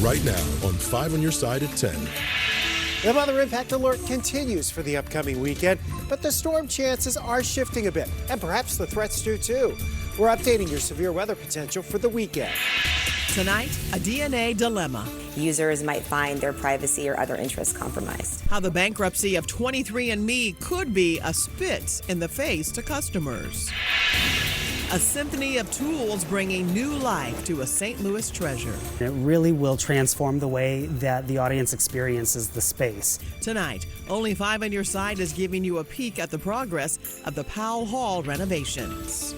right now on 5 on your side at 10. The weather impact alert continues for the upcoming weekend, but the storm chances are shifting a bit, and perhaps the threats do too. We're updating your severe weather potential for the weekend. Tonight, a DNA dilemma. Users might find their privacy or other interests compromised. How the bankruptcy of 23andMe could be a spit in the face to customers. A symphony of tools bringing new life to a St. Louis treasure. It really will transform the way that the audience experiences the space. Tonight, Only 5 on Your Side is giving you a peek at the progress of the Powell Hall renovations.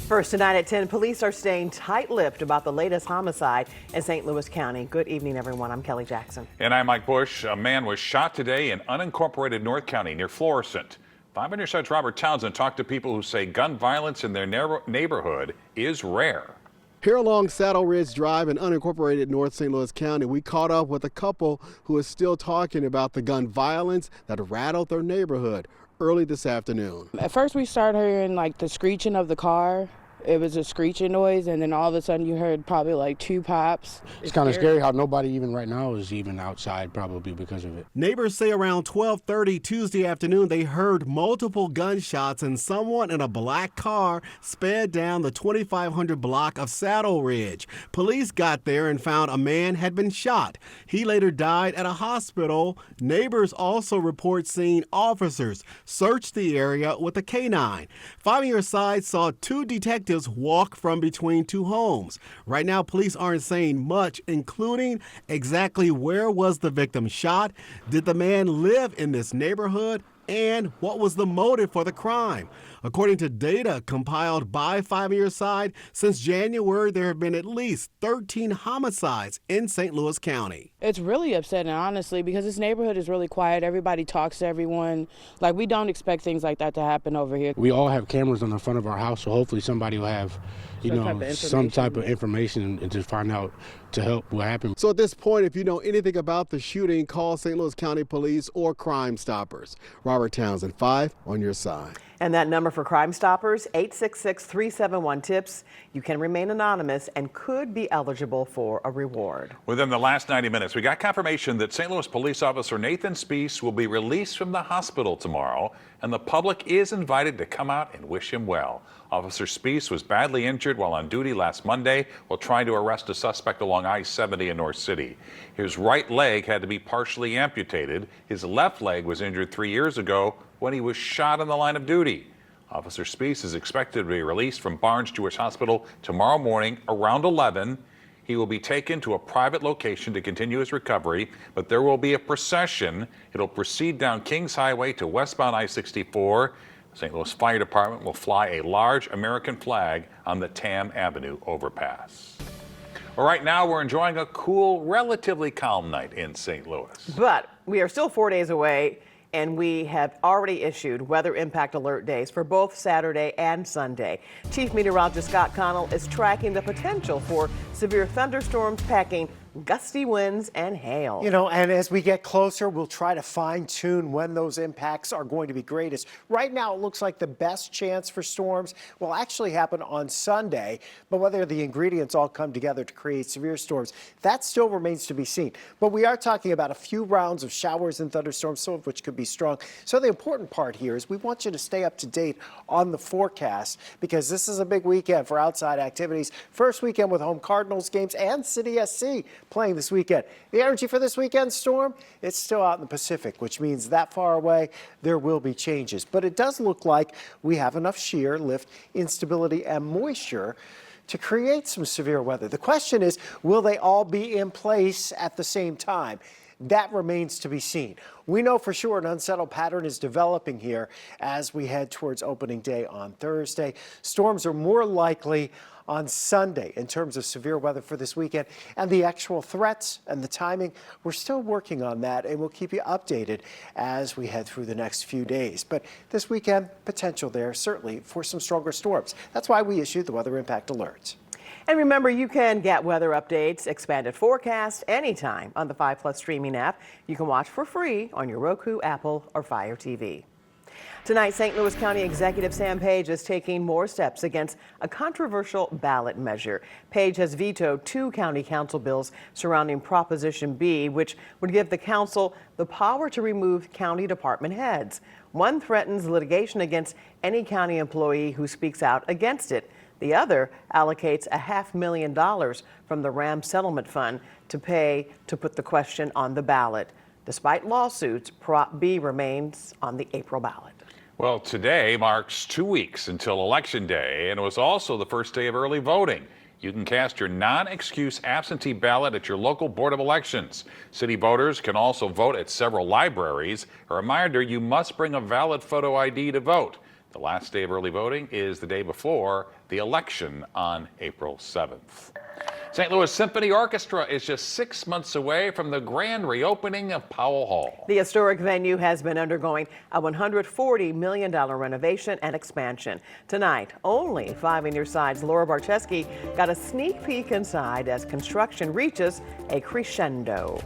First tonight at 10, police are staying tight-lipped about the latest homicide in St. Louis County. Good evening, everyone. I'm Kelly Jackson. And I'm Mike Bush. A man was shot today in unincorporated North County near Florissant. 5 on Your Side's Robert Townsend talked to people who say gun violence in their neighborhood is rare. Here along Saddle Ridge Drive in unincorporated North St. Louis County, we caught up with a couple who is still talking about the gun violence that rattled their neighborhood early this afternoon. At first we started hearing like the screeching of the car. It was a screeching noise, and then all of a sudden you heard probably like 2 pops. It's kind of scary how nobody even right now is even outside, probably because of it. Neighbors say around 12:30 Tuesday afternoon they heard multiple gunshots and someone in a black car sped down the 2500 block of Saddle Ridge. Police got there and found a man had been shot. He later died at a hospital. Neighbors also report seeing officers search the area with a canine. 5 on Your Side saw 2 detectives walk from between 2 homes. Right now, police aren't saying much, including exactly where was the victim shot, did the man live in this neighborhood, and what was the motive for the crime. According to data compiled by 5 on Your Side, since January, there have been at least 13 homicides in St. Louis County. It's really upsetting, honestly, because this neighborhood is really quiet. Everybody talks to everyone. Like, we don't expect things like that to happen over here. We all have cameras on the front of our house, so hopefully somebody will have, some type of information and to find out to help what happened. So at this point, if you know anything about the shooting, call St. Louis County Police or Crime Stoppers. Robert Townsend, 5 on Your Side. And that number for Crime Stoppers, 866-371-TIPS. You can remain anonymous and could be eligible for a reward. Within the last 90 minutes, we got confirmation that St. Louis police officer Nathan Spees will be released from the hospital tomorrow, and the public is invited to come out and wish him well. Officer Spees was badly injured while on duty last Monday while trying to arrest a suspect along I-70 in North City. His right leg had to be partially amputated. His left leg was injured 3 years ago when he was shot in the line of duty. Officer Spees is expected to be released from Barnes Jewish Hospital tomorrow morning around 11. He will be taken to a private location to continue his recovery, but there will be a procession. It'll proceed down Kings Highway to westbound I-64. St. Louis Fire Department will fly a large American flag on the Tam Avenue overpass. Well, right now we're enjoying a cool, relatively calm night in St. Louis. But we are still 4 days away, and we have already issued weather impact alert days for both Saturday and Sunday. Chief Meteorologist Scott Connell is tracking the potential for severe thunderstorms packing gusty winds and hail. And as we get closer, we'll try to fine tune when those impacts are going to be greatest. Right now, it looks like the best chance for storms will actually happen on Sunday, but whether the ingredients all come together to create severe storms, that still remains to be seen. But we are talking about a few rounds of showers and thunderstorms, some of which could be strong. So the important part here is we want you to stay up to date on the forecast because this is a big weekend for outside activities. First weekend with home Cardinals games and City SC playing this weekend. The energy for this weekend's storm, it's still out in the Pacific, which means that far away, there will be changes. But it does look like we have enough shear, lift, instability, and moisture to create some severe weather. The question is, will they all be in place at the same time? That remains to be seen. We know for sure an unsettled pattern is developing here as we head towards opening day on Thursday. Storms are more likely on Sunday in terms of severe weather for this weekend, and the actual threats and the timing, we're still working on that, and we'll keep you updated as we head through the next few days. But this weekend, potential there certainly for some stronger storms. That's why we issued the weather impact alerts. And remember, you can get weather updates, expanded forecast anytime on the 5 Plus streaming app. You can watch for free on your Roku, Apple, or Fire TV. Tonight, St. Louis County Executive Sam Page is taking more steps against a controversial ballot measure. Page has vetoed 2 county council bills surrounding Proposition B, which would give the council the power to remove county department heads. One threatens litigation against any county employee who speaks out against it. The other allocates $500,000 from the RAM settlement fund to pay to put the question on the ballot. Despite lawsuits, Prop B remains on the April ballot. Well, today marks 2 weeks until Election Day, and it was also the first day of early voting. You can cast your non-excuse absentee ballot at your local Board of Elections. City voters can also vote at several libraries. A reminder, you must bring a valid photo ID to vote. The last day of early voting is the day before the election on April 7th. St. Louis Symphony Orchestra is just 6 months away from the grand reopening of Powell Hall. The historic venue has been undergoing a $140 million renovation and expansion. Tonight, only 5 on Your Side's Laura Barcheski got a sneak peek inside as construction reaches a crescendo.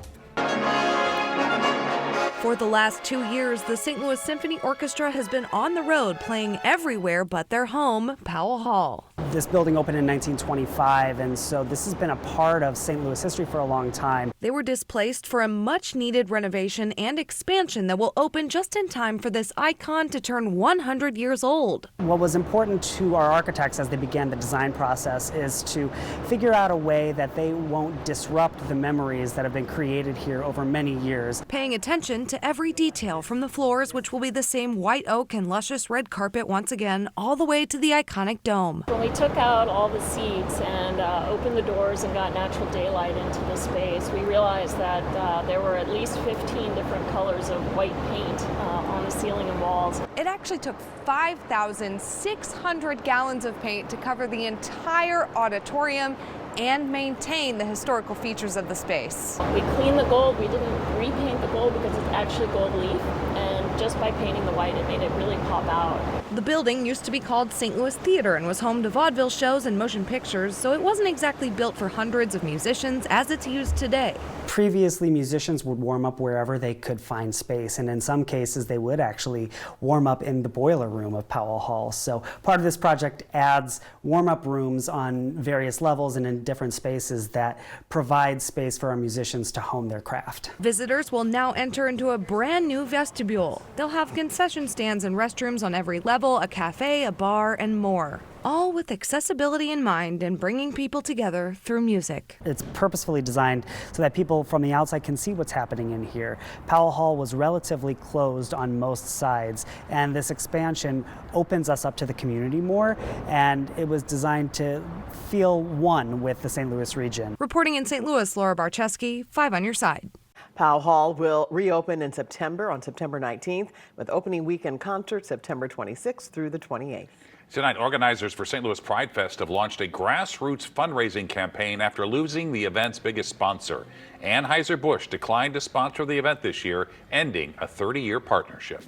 For the last 2 years, the St. Louis Symphony Orchestra has been on the road playing everywhere but their home, Powell Hall. This building opened in 1925, and so this has been a part of St. Louis history for a long time. They were displaced for a much-needed renovation and expansion that will open just in time for this icon to turn 100 years old. What was important to our architects as they began the design process is to figure out a way that they won't disrupt the memories that have been created here over many years. Paying attention to every detail from the floors, which will be the same white oak and luscious red carpet once again, all the way to the iconic dome. When we took out all the seats and opened the doors and got natural daylight into the space, we realized that there were at least 15 different colors of white paint on the ceiling and walls. It actually took 5,600 gallons of paint to cover the entire auditorium and maintain the historical features of the space. We cleaned the gold. We didn't repaint the gold because it's actually gold leaf, and just by painting the white, it made it really pop out. The building used to be called St. Louis Theater and was home to vaudeville shows and motion pictures, so it wasn't exactly built for hundreds of musicians as it's used today. Previously, musicians would warm up wherever they could find space, and in some cases they would actually warm up in the boiler room of Powell Hall. So part of this project adds warm-up rooms on various levels and in different spaces that provide space for our musicians to hone their craft. Visitors will now enter into a brand new vestibule. They'll have concession stands and restrooms on every level, a cafe, a bar, and more. All with accessibility in mind and bringing people together through music. It's purposefully designed so that people from the outside can see what's happening in here. Powell Hall was relatively closed on most sides, and this expansion opens us up to the community more, and it was designed to feel one with the St. Louis region. Reporting in St. Louis, Laura Barcheski, 5 on Your Side. Powell Hall will reopen in September on September 19th with opening weekend concerts September 26th through the 28th. Tonight, organizers for St. Louis Pride Fest have launched a grassroots fundraising campaign after losing the event's biggest sponsor. Anheuser-Busch declined to sponsor the event this year, ending a 30-year partnership.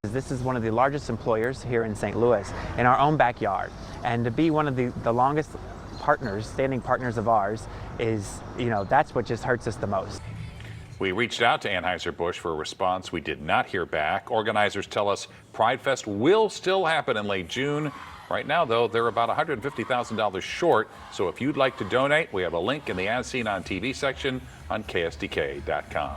This is one of the largest employers here in St. Louis, in our own backyard. And to be one of the longest partners, standing partners of ours, is, that's what just hurts us the most. We reached out to Anheuser-Busch for a response. We did not hear back. Organizers tell us Pride Fest will still happen in late June. Right now, though, they're about $150,000 short. So if you'd like to donate, we have a link in the As Seen on TV section on KSDK.com.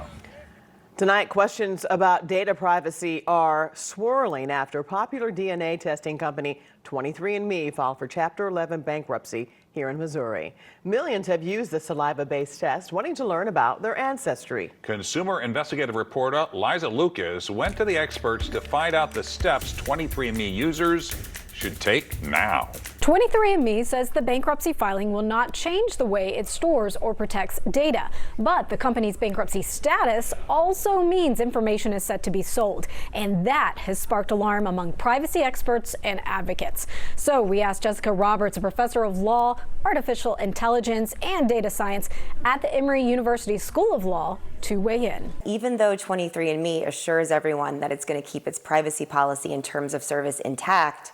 Tonight, questions about data privacy are swirling after popular DNA testing company 23andMe filed for Chapter 11 bankruptcy here in Missouri. Millions have used the saliva-based test, wanting to learn about their ancestry. Consumer investigative reporter Liza Lucas went to the experts to find out the steps 23andMe users should take now. 23andMe says the bankruptcy filing will not change the way it stores or protects data, but the company's bankruptcy status also means information is set to be sold, and that has sparked alarm among privacy experts and advocates. So we asked Jessica Roberts, a professor of law, artificial intelligence, and data science at the Emory University School of Law, to weigh in. Even though 23andMe assures everyone that it's going to keep its privacy policy and terms of service intact,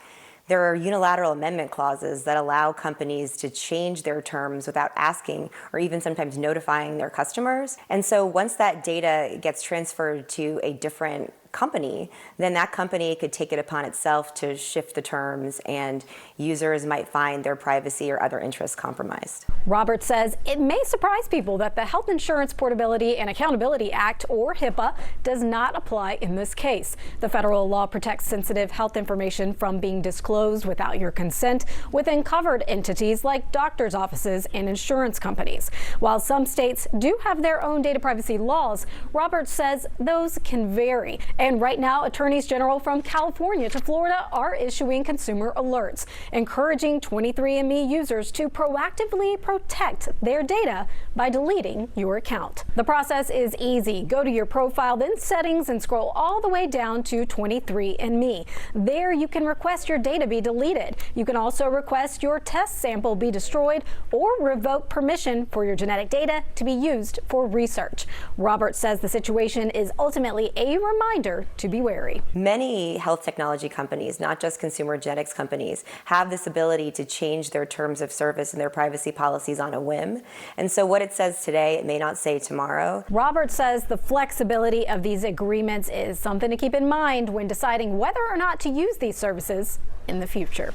there are unilateral amendment clauses that allow companies to change their terms without asking or even sometimes notifying their customers. And so once that data gets transferred to a different company, then that company could take it upon itself to shift the terms, and users might find their privacy or other interests compromised. Roberts says it may surprise people that the Health Insurance Portability and Accountability Act, or HIPAA, does not apply in this case. The federal law protects sensitive health information from being disclosed without your consent within covered entities like doctors' offices and insurance companies. While some states do have their own data privacy laws, Roberts says those can vary. And right now, attorneys general from California to Florida are issuing consumer alerts, encouraging 23andMe users to proactively protect their data by deleting your account. The process is easy. Go to your profile, then settings, and scroll all the way down to 23andMe. There you can request your data be deleted. You can also request your test sample be destroyed or revoke permission for your genetic data to be used for research. Roberts says the situation is ultimately a reminder to be wary. Many health technology companies, not just consumer genetics companies, have this ability to change their terms of service and their privacy policies on a whim. And so what it says today, it may not say tomorrow. Roberts says the flexibility of these agreements is something to keep in mind when deciding whether or not to use these services in the future.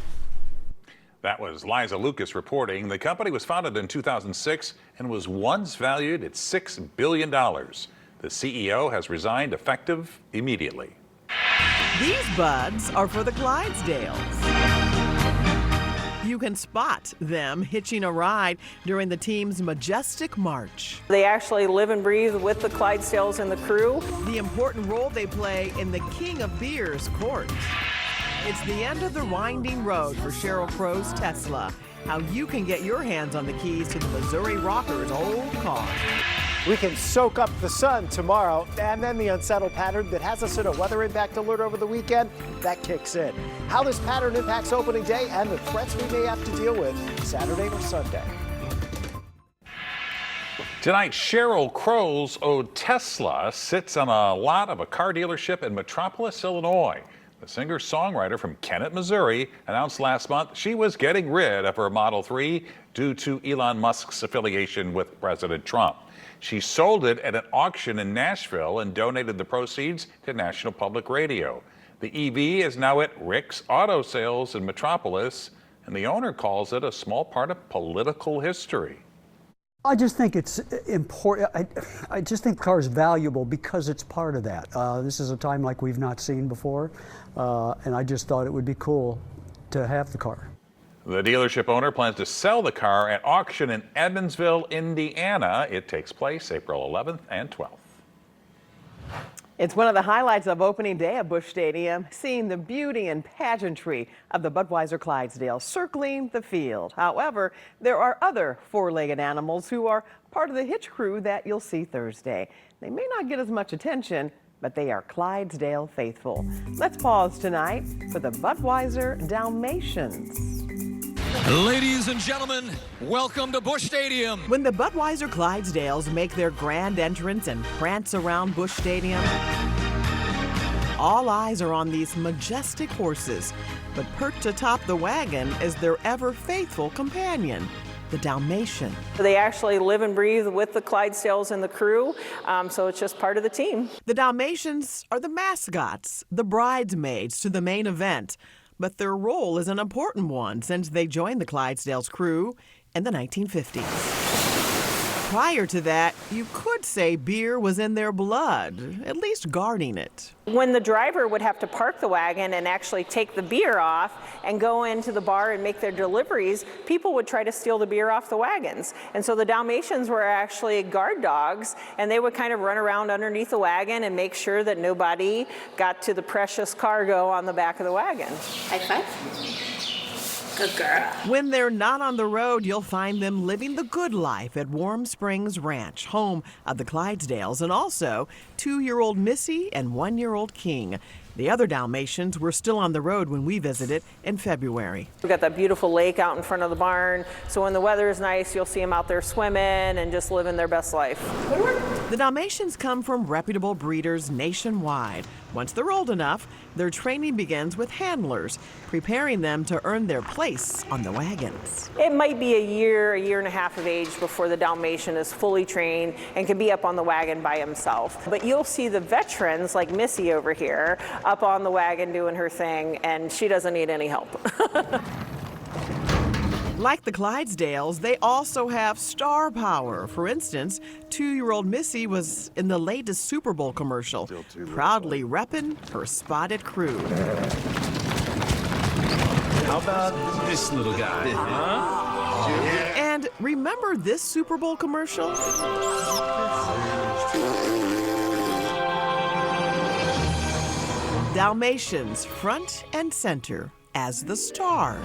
That was Liza Lucas reporting. The company was founded in 2006 and was once valued at $6 billion. The CEO has resigned effective immediately. These buds are for the Clydesdales. You can spot them hitching a ride during the team's majestic march. They actually live and breathe with the Clydesdales and the crew. The important role they play in the King of Beers court. It's the end of the winding road for Sheryl Crow's Tesla. How you can get your hands on the keys to the Missouri Rocker's old car. We can soak up the sun tomorrow, and then the unsettled pattern that has us in a weather impact alert over the weekend, that kicks in. How this pattern impacts opening day and the threats we may have to deal with Saturday or Sunday. Tonight, Sheryl Crow's old Tesla sits on a lot of a car dealership in Metropolis, Illinois. The singer-songwriter from Kennett, Missouri, announced last month she was getting rid of her Model 3 due to Elon Musk's affiliation with President Trump. She sold it at an auction in Nashville and donated the proceeds to National Public Radio. The EV is now at Rick's Auto Sales in Metropolis, and the owner calls it a small part of political history. I just think it's important. I just think the car is valuable because it's part of that. This is a time like we've not seen before, and I just thought it would be cool to have the car. The dealership owner plans to sell the car at auction in Evansville, Indiana. It takes place April 11th and 12th. It's one of the highlights of opening day at Busch Stadium, seeing the beauty and pageantry of the Budweiser Clydesdale circling the field. However, there are other four-legged animals who are part of the hitch crew that you'll see Thursday. They may not get as much attention, but they are Clydesdale faithful. Let's pause tonight for the Budweiser Dalmatians. Ladies and gentlemen, welcome to Busch Stadium. When the Budweiser Clydesdales make their grand entrance and prance around Busch Stadium, all eyes are on these majestic horses, but perched atop the wagon is their ever-faithful companion, the Dalmatian. They actually live and breathe with the Clydesdales and the crew, so it's just part of the team. The Dalmatians are the mascots, the bridesmaids to the main event. But their role is an important one since they joined the Clydesdales crew in the 1950s. Prior to that, you could say beer was in their blood, at least guarding it. When the driver would have to park the wagon and actually take the beer off and go into the bar and make their deliveries, people would try to steal the beer off the wagons. And so the Dalmatians were actually guard dogs, and they would kind of run around underneath the wagon and make sure that nobody got to the precious cargo on the back of the wagon. High five. Good girl. When they're not on the road, you'll find them living the good life at Warm Springs Ranch, home of the Clydesdales, and also 2-year-old Missy and 1-year-old King. The other Dalmatians were still on the road when we visited in February. We've got that beautiful lake out in front of the barn, so when the weather is nice, you'll see them out there swimming and just living their best life. The Dalmatians come from reputable breeders nationwide. Once they're old enough, their training begins with handlers, preparing them to earn their place on the wagons. It might be a year and a half of age before the Dalmatian is fully trained and can be up on the wagon by himself. But you'll see the veterans, like Missy over here, up on the wagon doing her thing, and she doesn't need any help. Like the Clydesdales, they also have star power. For instance, 2-year-old Missy was in the latest Super Bowl commercial, proudly repping her spotted crew. How about this little guy, huh? And remember this Super Bowl commercial? Dalmatians front and center as the stars.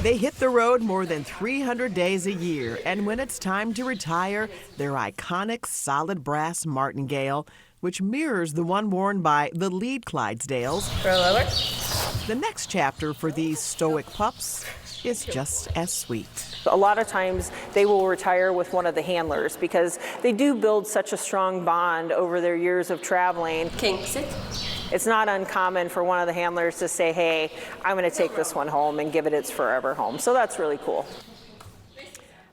They hit the road more than 300 days a year, and when it's time to retire, their iconic solid brass martingale, which mirrors the one worn by the lead Clydesdales. The next chapter for these stoic pups is just as sweet. A lot of times they will retire with one of the handlers because they do build such a strong bond over their years of traveling. King, sit. It's not uncommon for one of the handlers to say, hey, I'm going to take this one home and give it its forever home. So that's really cool.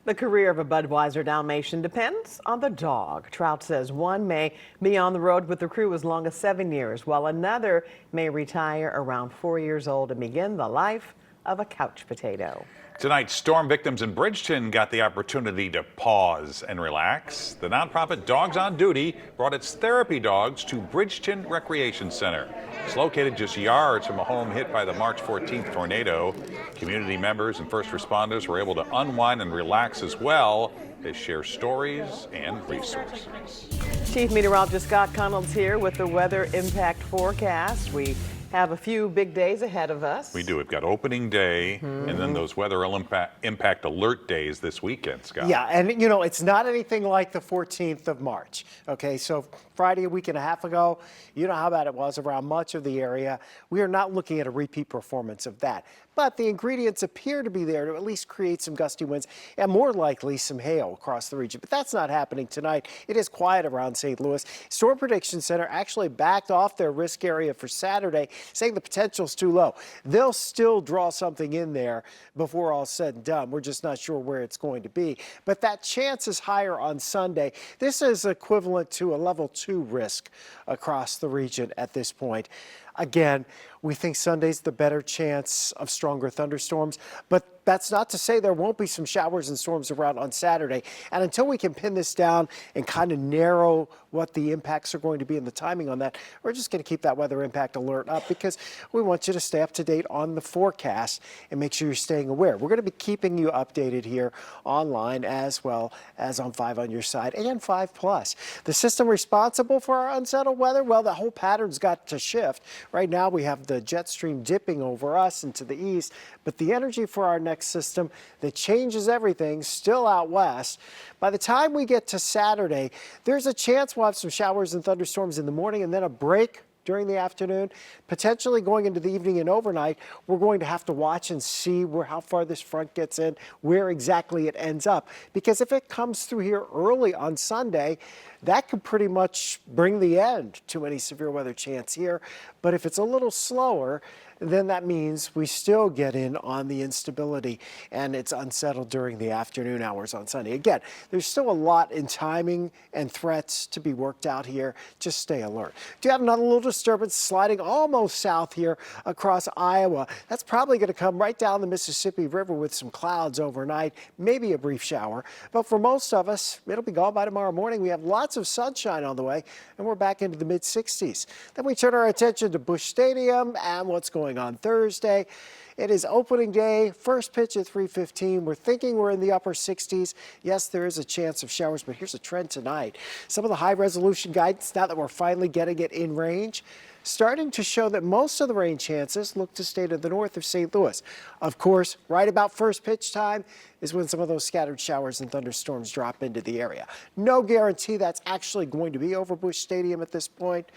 The career of a Budweiser Dalmatian depends on the dog. Trout says one may be on the road with the crew as long as 7 years, while another may retire around 4 years old and begin the life of a couch potato. Tonight, storm victims in Bridgeton got the opportunity to pause and relax. The nonprofit Dogs on Duty brought its therapy dogs to Bridgeton Recreation Center. It's located just yards from a home hit by the March 14th tornado. Community members and first responders were able to unwind and relax as well. They share stories and resources. Chief Meteorologist Scott Connell's here with the weather impact forecast. We have a few big days ahead of us. We do. We've got opening day and then those weather impact alert days this weekend, Scott. Yeah, and you know, it's not anything like the 14th of March. Okay, so Friday, a week and a half ago, you know how bad it was around much of the area. We are not looking at a repeat performance of that. But the ingredients appear to be there to at least create some gusty winds and more likely some hail across the region. But that's not happening tonight. It is quiet around St. Louis. Storm Prediction Center actually backed off their risk area for Saturday, saying the potential is too low. They'll still draw something in there before all said and done. We're just not sure where it's going to be. But that chance is higher on Sunday. This is equivalent to a level 2 risk across the region at this point. Again, we think Sunday's the better chance of stronger thunderstorms, but that's not to say there won't be some showers and storms around on Saturday. And until we can pin this down and kind of narrow what the impacts are going to be and the timing on that, we're just going to keep that weather impact alert up because we want you to stay up to date on the forecast and make sure you're staying aware. We're going to be keeping you updated here online as well as on 5 on your side and 5+. The system responsible for our unsettled weather, well, the whole pattern's got to shift. Right now we have the jet stream dipping over us and to the east, but the energy for our next system that changes everything still out west. By the time we get to Saturday, there's a chance we'll have some showers and thunderstorms in the morning and then a break during the afternoon, potentially going into the evening and overnight. We're going to have to watch and see how far this front gets in, where exactly it ends up. Because if it comes through here early on Sunday, that could pretty much bring the end to any severe weather chance here. But if it's a little slower, then that means we still get in on the instability and it's unsettled during the afternoon hours on Sunday. Again, there's still a lot in timing and threats to be worked out here. Just stay alert. Do you have another little disturbance sliding almost south here across Iowa? That's probably going to come right down the Mississippi River with some clouds overnight, maybe a brief shower. But for most of us, it'll be gone by tomorrow morning. We have lots of sunshine on the way and we're back into the mid 60s. Then we turn our attention to Busch Stadium and what's going on Thursday. It is opening day, first pitch at 3:15. We're thinking we're in the upper 60s. Yes, there is a chance of showers, but here's a trend tonight. Some of the high resolution guidance, now that we're finally getting it in range, starting to show that most of the rain chances look to stay to the north of St. Louis. Of course, right about first pitch time is when some of those scattered showers and thunderstorms drop into the area. No guarantee that's actually going to be over Busch Stadium at this point,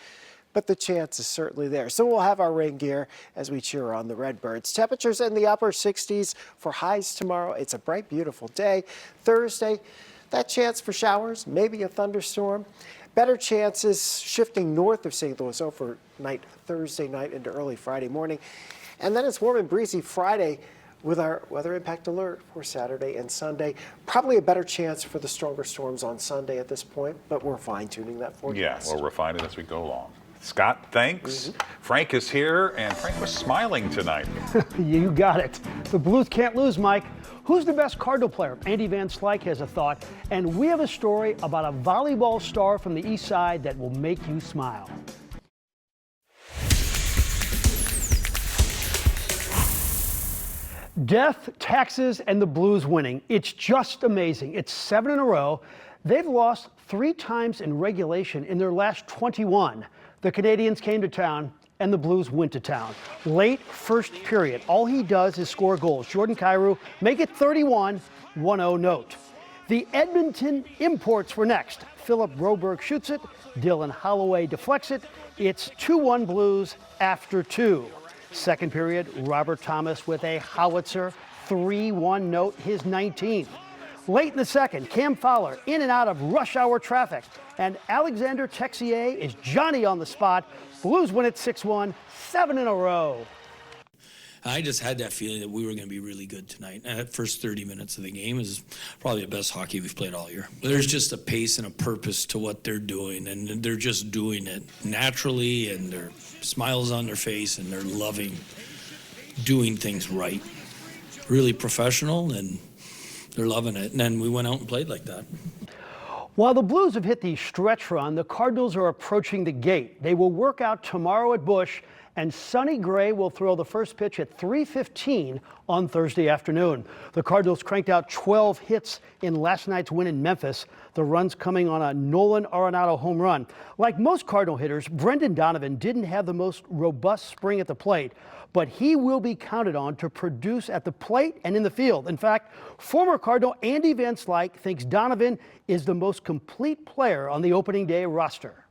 but the chance is certainly there. So we'll have our rain gear as we cheer on the Redbirds. Temperatures in the upper 60s for highs tomorrow. It's a bright, beautiful day. Thursday, that chance for showers, maybe a thunderstorm. Better chances shifting north of St. Louis overnight Thursday night into early Friday morning. And then it's warm and breezy Friday with our weather impact alert for Saturday and Sunday. Probably a better chance for the stronger storms on Sunday at this point, but we're fine-tuning that forecast. Yeah, we'll refine it as we go along. Scott, thanks. Frank is here, and Frank was smiling tonight. You got it. The Blues can't lose, Mike. Who's the best Cardinal player? Andy Van Slyke has a thought, and we have a story about a volleyball star from the East Side that will make you smile. Death, taxes, and the Blues winning. It's just amazing. It's 7 in a row. They've lost 3 times in regulation in their last 21. The Canadians came to town, and the Blues went to town. Late first period, all he does is score goals. Jordan Kyrou make it 31, 1-0 note. The Edmonton imports were next. Philip Broberg shoots it. Dylan Holloway deflects it. It's 2-1 Blues after 2. Second period, Robert Thomas with a howitzer, 3-1 note, his 19th. Late in the second, Cam Fowler in and out of rush hour traffic. And Alexander Texier is Johnny on the spot. Blues win it 6-1, 7 in a row. I just had that feeling that we were going to be really good tonight. That first 30 minutes of the game is probably the best hockey we've played all year. There's just a pace and a purpose to what they're doing, and they're just doing it naturally, and their smiles on their face, and they're loving doing things right. Really professional, and they're loving it. And then we went out and played like that. While the Blues have hit the stretch run, the Cardinals are approaching the gate. They will work out tomorrow at Busch, and Sonny Gray will throw the first pitch at 3:15 on Thursday afternoon. The Cardinals cranked out 12 hits in last night's win in Memphis, the runs coming on a Nolan Arenado home run. Like most Cardinal hitters, Brendan Donovan didn't have the most robust spring at the plate, but he will be counted on to produce at the plate and in the field. In fact, former Cardinal Andy Van Slyke thinks Donovan is the most complete player on the opening day roster.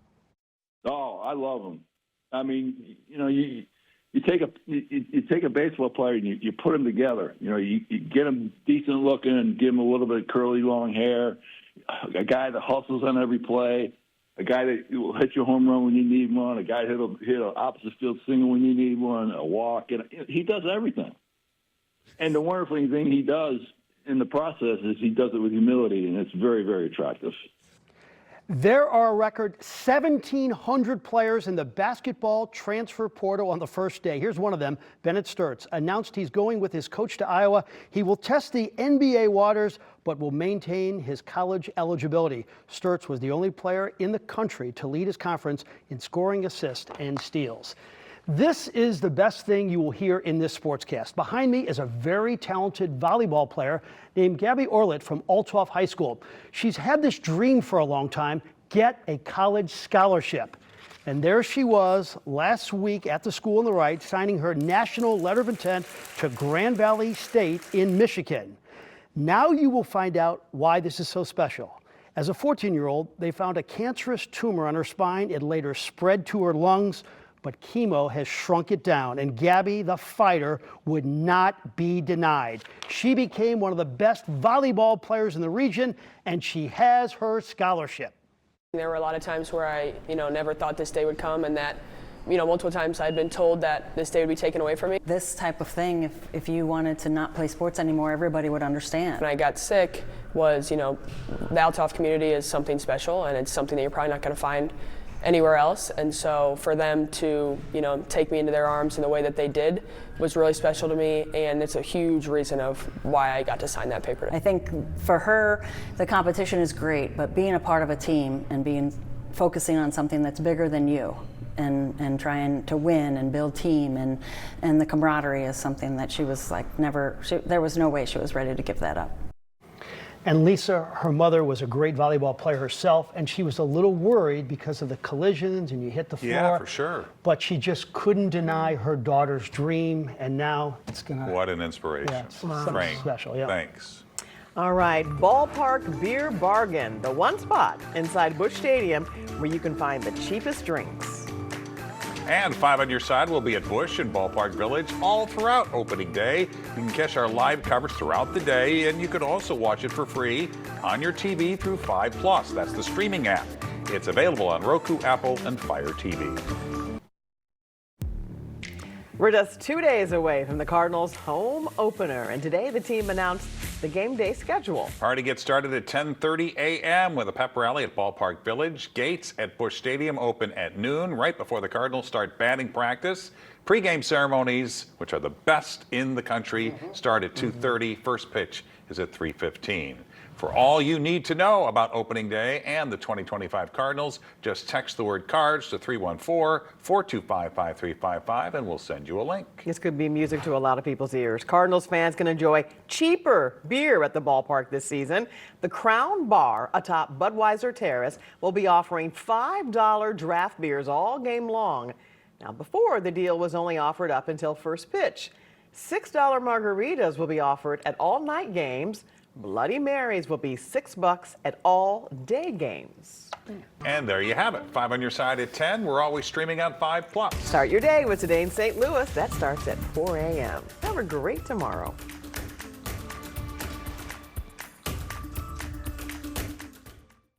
Oh, I love him. I mean, you know, you take a baseball player and you put them together. You know, you get them decent looking and give them a little bit of curly long hair, a guy that hustles on every play, a guy that will hit you a home run when you need one, a guy that'll hit an opposite field single when you need one, a walk. And he does everything. And the wonderful thing he does in the process is he does it with humility, and it's very, very attractive. There are a record 1,700 players in the basketball transfer portal on the first day. Here's one of them. Bennett Sturtz announced he's going with his coach to Iowa. He will test the NBA waters, but will maintain his college eligibility. Sturtz was the only player in the country to lead his conference in scoring, assists, and steals. This is the best thing you will hear in this sportscast. Behind me is a very talented volleyball player named Gabby Orlett from Althoff High School. She's had this dream for a long time, get a college scholarship. And there she was last week at the school on the right, signing her national letter of intent to Grand Valley State in Michigan. Now you will find out why this is so special. As a 14-year-old, they found a cancerous tumor on her spine. It later spread to her lungs, but chemo has shrunk it down, and Gabby, the fighter, would not be denied. She became one of the best volleyball players in the region, and she has her scholarship. There were a lot of times where I, never thought this day would come, and that, multiple times I'd been told that this day would be taken away from me. This type of thing, if you wanted to not play sports anymore, everybody would understand. When I got sick was, the Althoff community is something special, and it's something that you're probably not going to find anywhere else, and so for them to take me into their arms in the way that they did was really special to me, and it's a huge reason of why I got to sign that paper. I think for her the competition is great, but being a part of a team and focusing on something that's bigger than you and trying to win and build team, and the camaraderie is something that she was like there was no way she was ready to give that up. And Lisa, her mother was a great volleyball player herself, and she was a little worried because of the collisions and you hit the floor. Yeah, for sure. But she just couldn't deny her daughter's dream, and now it's gonna. What an inspiration. Yeah, it's something Frank, special. Yeah. thanks. All right, Ballpark Beer Bargain, the one spot inside Busch Stadium where you can find the cheapest drinks. And 5 on Your Side will be at Busch and Ballpark Village all throughout opening day. You can catch our live coverage throughout the day, and you could also watch it for free on your TV through 5 Plus. That's the streaming app. It's available on Roku, Apple, and Fire TV. We're just 2 days away from the Cardinals' home opener, and today the team announced the game day schedule. Party gets started at 10:30 a.m. with a pep rally at Ballpark Village. Gates at Busch Stadium open at noon, right before the Cardinals start batting practice. Pre-game ceremonies, which are the best in the country, start at 2:30. First pitch is at 3:15. For all you need to know about opening day and the 2025 Cardinals, just text the word CARDS to 314-425-5355 and we'll send you a link. This could be music to a lot of people's ears. Cardinals fans can enjoy cheaper beer at the ballpark this season. The Crown Bar atop Budweiser Terrace will be offering $5 draft beers all game long. Now, before, the deal was only offered up until first pitch. $6 margaritas will be offered at all night games. Bloody Marys will be $6 at all day games. And there you have it. 5 on Your Side at 10. We're always streaming on 5 Plus. Start your day with Today in St. Louis. That starts at 4 a.m. Have a great tomorrow.